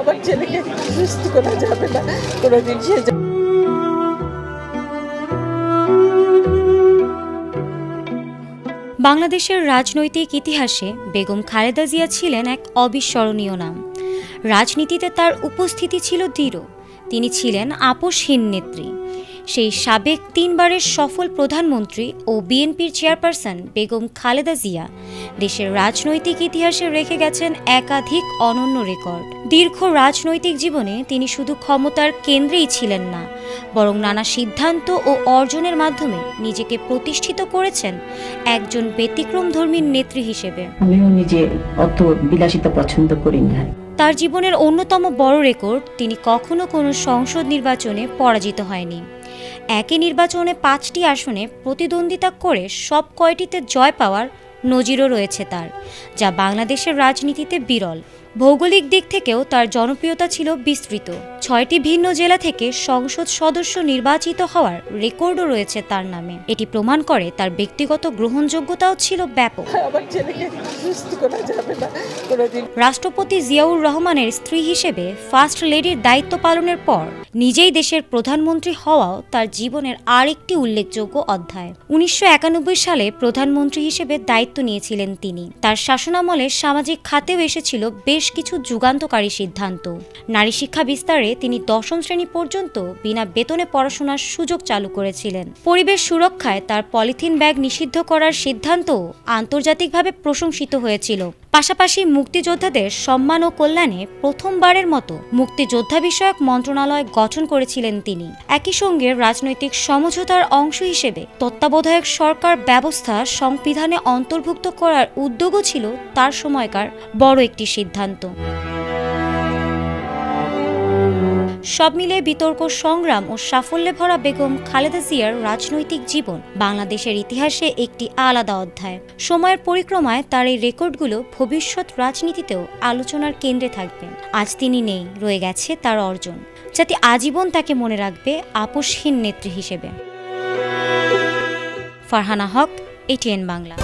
আমার ছেলেকে সুস্থ করা যাবে না কোনোদিন। সে বাংলাদেশের রাজনৈতিক ইতিহাসে বেগম খালেদা জিয়া ছিলেন এক অবিস্মরণীয় নাম। রাজনীতিতে তার উপস্থিতি ছিল দৃঢ়। তিনি ছিলেন আপোষহীন নেত্রী। সেই সাবেক 3 বারের সফল প্রধানমন্ত্রী ও বিএনপির চেয়ারপারসন বেগম খালেদা জিয়া দেশের রাজনৈতিক ইতিহাসে রেখে গেছেন একাধিক অনন্য রেকর্ড। দীর্ঘ রাজনৈতিক জীবনে তিনি শুধু ক্ষমতার কেন্দ্রেই ছিলেন না, বরং নানা সিদ্ধান্ত ও অর্জনের মাধ্যমে নিজেকে প্রতিষ্ঠিত করেছেন একজন ব্যতিক্রমধর্মী নেত্রী হিসেবে। আমিও নিজে অত বিলাসিতা পছন্দ করি না। তার জীবনের অন্যতম বড় রেকর্ড, তিনি কখনো কোনো সংসদ নির্বাচনে পরাজিত হয়নি। একই নির্বাচনে 5টি আসনে প্রতিদ্বন্দ্বিতা করে সব কয়টিতে জয় পাওয়ার নজিরও রয়েছে তার, যা বাংলাদেশের রাজনীতিতে বিরল। ভৌগোলিক দিক থেকেও তার জনপ্রিয়তা ছিল বিস্তৃত। 6টি ভিন্ন জেলা থেকে সংসদ সদস্য নির্বাচিত হওয়ার রেকর্ডও রয়েছে তার নামে। এটি প্রমাণ করে তার ব্যক্তিগত গ্রহণযোগ্যতাও ছিল ব্যাপক। আমার ছেলেকে সুস্থ করা যাবে না কোনোদিন। রাষ্ট্রপতি জিয়াউর রহমানের স্ত্রী হিসেবে ফার্স্ট লেডির দায়িত্ব পালনের পর নিজেই দেশের প্রধানমন্ত্রী হওয়াও তার জীবনের আরেকটি উল্লেখযোগ্য অধ্যায়। 1991 সালে প্রধানমন্ত্রী হিসেবে দায়িত্ব নিয়েছিলেন তিনি। তার শাসনামলে সামাজিক খাতেও এসেছিল বেশ কিছু যুগান্তকারী সিদ্ধান্ত। নারী শিক্ষা বিস্তারে তিনি 10ম শ্রেণী পর্যন্ত বিনা বেতনে পড়াশোনার সুযোগ চালু করেছিলেন। পরিবেশ সুরক্ষায় তার পলিথিন ব্যাগ নিষিদ্ধ করার সিদ্ধান্তও আন্তর্জাতিকভাবে প্রশংসিত হয়েছিল। পাশাপাশি মুক্তিযোদ্ধাদের সম্মান ও কল্যাণে প্রথমবারের মতো মুক্তিযোদ্ধা বিষয়ক মন্ত্রণালয় গঠন করেছিলেন তিনি। একই সঙ্গে রাজনৈতিক সমঝোতার অংশ হিসেবে তত্ত্বাবধায়ক সরকার ব্যবস্থা সংবিধানে অন্তর্ভুক্ত করার উদ্যোগও ছিল তার সময়কার বড় একটি সিদ্ধান্ত। সব মিলিয়ে বিতর্ক, সংগ্রাম ও সাফল্যে ভরা বেগম খালেদা জিয়ার রাজনৈতিক জীবন বাংলাদেশের ইতিহাসে একটি আলাদা অধ্যায়। সময়ের পরিক্রমায় তার এই রেকর্ডগুলো ভবিষ্যৎ রাজনীতিতেও আলোচনার কেন্দ্রে থাকবে। আজ তিনি নেই, রয়ে গেছে তার অর্জন, যাতে আজীবন তাকে মনে রাখবে আপোষহীন নেত্রী হিসেবে। ফারহানা হক, ATN বাংলা।